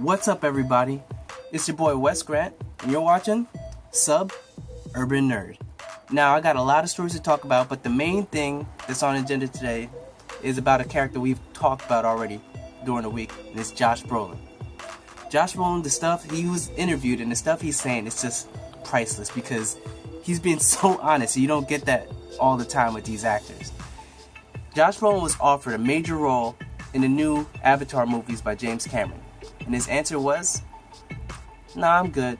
What's up, everybody? It's your boy Wes Grant, and you're watching Urban Nerd. Now, I got a lot of stories to talk about, but the main thing that's on the agenda today is about a character we've talked about already during the week, and it's Josh Brolin. Josh Brolin, the stuff he was interviewed and the stuff he's saying is just priceless because he's being so honest. You don't get that all the time with these actors. Josh Brolin was offered a major role in the new Avatar movies by James Cameron, and his answer was, "Nah, I'm good,"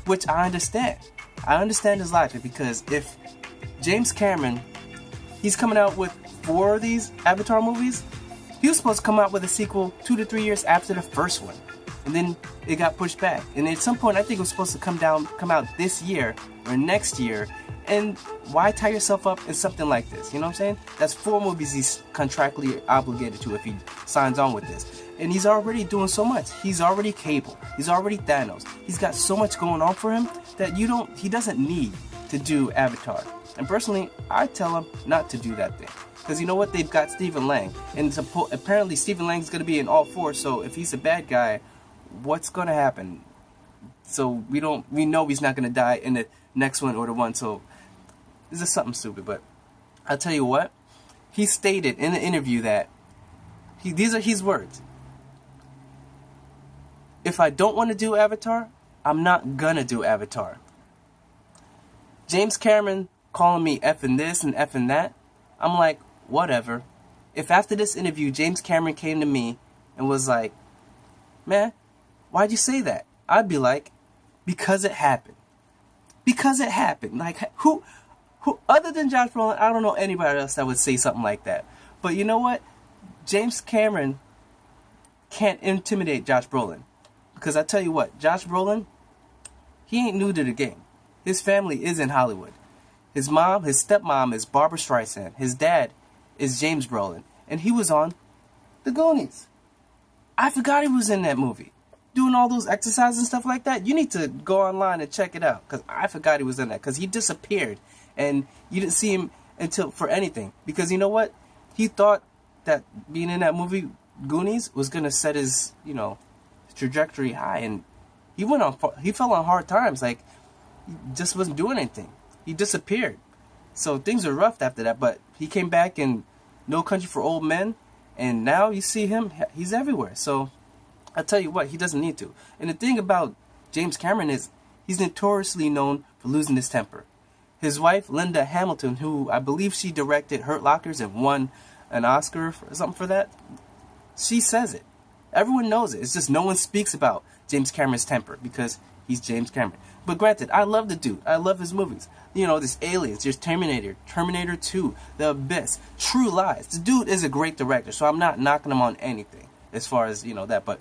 which I understand. I understand his logic because if James Cameron, he's coming out with 4 of these Avatar movies, he was supposed to come out with a sequel 2 to 3 years after the first one, and then it got pushed back. And at some point, I think it was supposed to come out this year or next year. And why tie yourself up in something like this? You know what I'm saying? That's 4 movies he's contractually obligated to if he signs on with this. And he's already doing so much. He's already Cable. He's already Thanos. He's got so much going on for him that he doesn't need to do Avatar. And personally, I tell him not to do that thing. Because you know what? They've got Stephen Lang. And apparently Stephen Lang's going to be in all 4. So if he's a bad guy, what's going to happen? So we know he's not going to die in the next one or the one. So this is something stupid, but I'll tell you what. He stated in the interview that these are his words. If I don't want to do Avatar, I'm not gonna do Avatar. James Cameron calling me effing this and effing that, I'm like, whatever. If after this interview James Cameron came to me and was like, "Man, why'd you say that?" I'd be like, because it happened. Because it happened. Like, who other than Josh Brolin, I don't know anybody else that would say something like that. But you know what? James Cameron can't intimidate Josh Brolin. Because I tell you what, Josh Brolin, he ain't new to the game. His family is in Hollywood. His stepmom is Barbara Streisand. His dad is James Brolin. And he was on The Goonies. I forgot he was in that movie. Doing all those exercises and stuff like that. You need to go online and check it out. Because I forgot he was in that. Because he disappeared. And you didn't see him for anything. Because you know what? He thought that being in that movie, Goonies, was going to set his, trajectory high. And he fell on hard times. Like, he just wasn't doing anything. He disappeared. So things were rough after that. But he came back in No Country for Old Men. And now you see him, he's everywhere. So I tell you what, he doesn't need to. And the thing about James Cameron is he's notoriously known for losing his temper. His wife, Linda Hamilton, who I believe she directed Hurt Lockers and won an Oscar or something for that, she says it. Everyone knows it. It's just no one speaks about James Cameron's temper because he's James Cameron. But granted, I love the dude. I love his movies. There's Aliens, there's Terminator, Terminator 2, The Abyss, True Lies. The dude is a great director, so I'm not knocking him on anything as far as, that. But,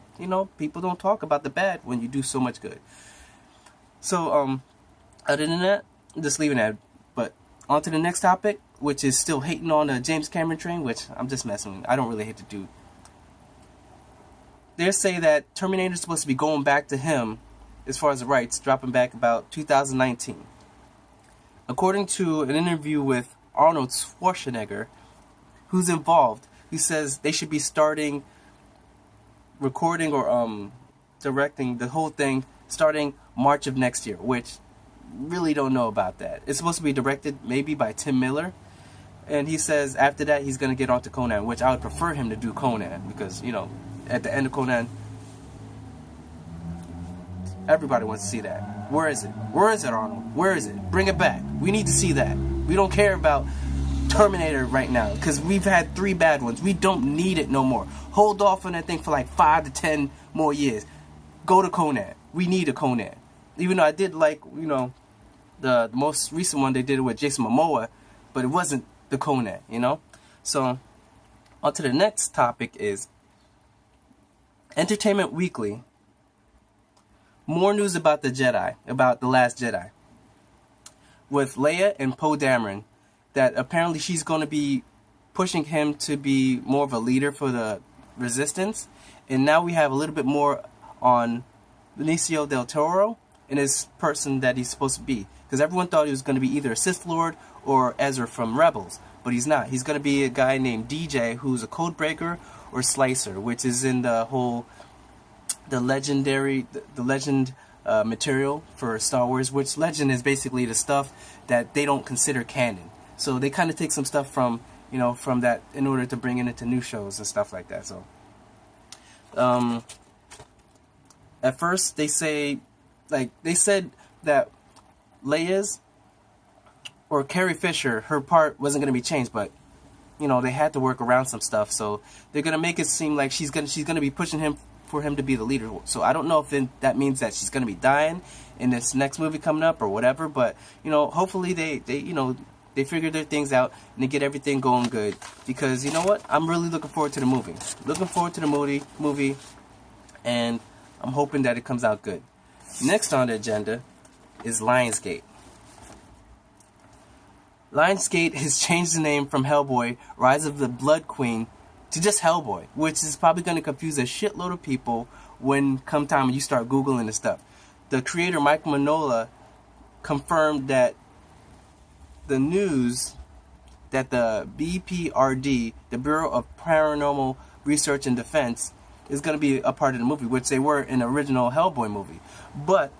people don't talk about the bad when you do so much good. So, other than that, just leaving that. But on to the next topic, which is still hating on the James Cameron train, which I'm just messing with. I don't really hate the dude. They say that Terminator is supposed to be going back to him as far as the rights, dropping back about 2019. According to an interview with Arnold Schwarzenegger, who's involved, he says they should be starting recording or directing the whole thing starting March of next year, which really don't know about that. It's supposed to be directed maybe by Tim Miller, and he says after that he's going to get onto Conan, which I would prefer him to do Conan because, at the end of Conan, everybody wants to see that. Where is it? Where is it, Arnold? Where is it? Bring it back. We need to see that. We don't care about Terminator right now because we've had 3 bad ones. We don't need it no more. Hold off on that thing for like 5 to 10 more years. Go to Conan. We need a Conan. Even though I did like, the most recent one they did it with Jason Momoa, but it wasn't the Conan, So, on to the next topic is Entertainment Weekly. More news about the Jedi, about The Last Jedi. With Leia and Poe Dameron, that apparently she's going to be pushing him to be more of a leader for the Resistance. And now we have a little bit more on Benicio del Toro and his person that he's supposed to be. Because everyone thought he was going to be either a Sith Lord or Ezra from Rebels. But he's not. He's going to be a guy named DJ who's a code breaker or slicer, which is in the whole the legend material for Star Wars, which legend is basically the stuff that they don't consider canon. So they kind of take some stuff from from that in order to bring it into new shows and stuff like that. So at first they said that Leia's or Carrie Fisher, her part wasn't going to be changed, but they had to work around some stuff. So they're going to make it seem like she's going to be pushing him for him to be the leader. So I don't know if that means that she's going to be dying in this next movie coming up or whatever, but hopefully they figure their things out and they get everything going good, because you know what, I'm really looking forward to the movie. And I'm hoping that it comes out good. Next on the agenda is Lionsgate. Lionsgate has changed the name from Hellboy: Rise of the Blood Queen to just Hellboy, which is probably going to confuse a shitload of people when come time when you start Googling the stuff. The creator, Mike Mignola, confirmed that the news that the BPRD, the Bureau of Paranormal Research and Defense, is going to be a part of the movie, which they were in the original Hellboy movie. But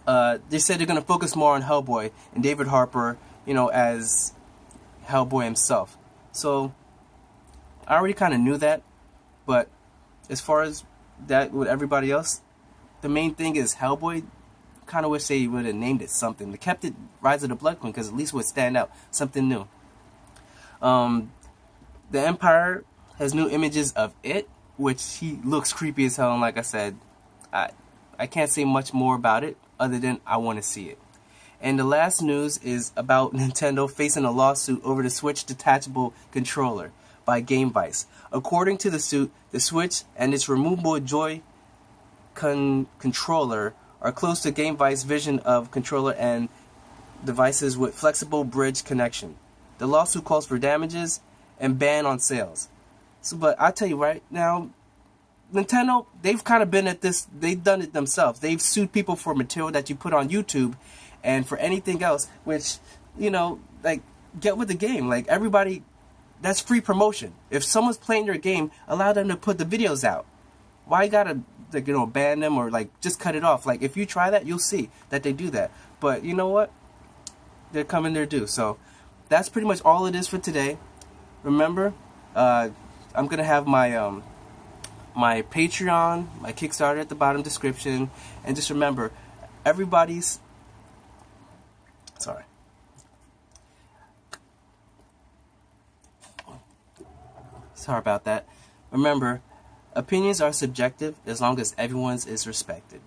they said they're going to focus more on Hellboy and David Harper, as Hellboy himself. So I already kind of knew that, but as far as that with everybody else, the main thing is Hellboy. Kind of wish they would have named it something. They kept it Rise of the Blood Queen because at least it would stand out, something new. The Empire has new images of it, which he looks creepy as hell. And like I said, I can't say much more about it other than I want to see it. And the last news is about Nintendo facing a lawsuit over the Switch detachable controller by GameVice. According to the suit, the Switch and its removable Joy-Con controller are close to GameVice's vision of controller and devices with flexible bridge connection. The lawsuit calls for damages and ban on sales. But I tell you right now, Nintendo, they've kind of been at this, they've done it themselves. They've sued people for material that you put on YouTube and for anything else, which, like, get with the game. Like, everybody, that's free promotion. If someone's playing your game, allow them to put the videos out. Why you gotta, ban them or, just cut it off? Like, if you try that, you'll see that they do that. But you know what? They're coming their due. So, that's pretty much all it is for today. Remember, I'm gonna have my, my Patreon, my Kickstarter at the bottom description. And just remember, Sorry about that. Remember, opinions are subjective as long as everyone's is respected.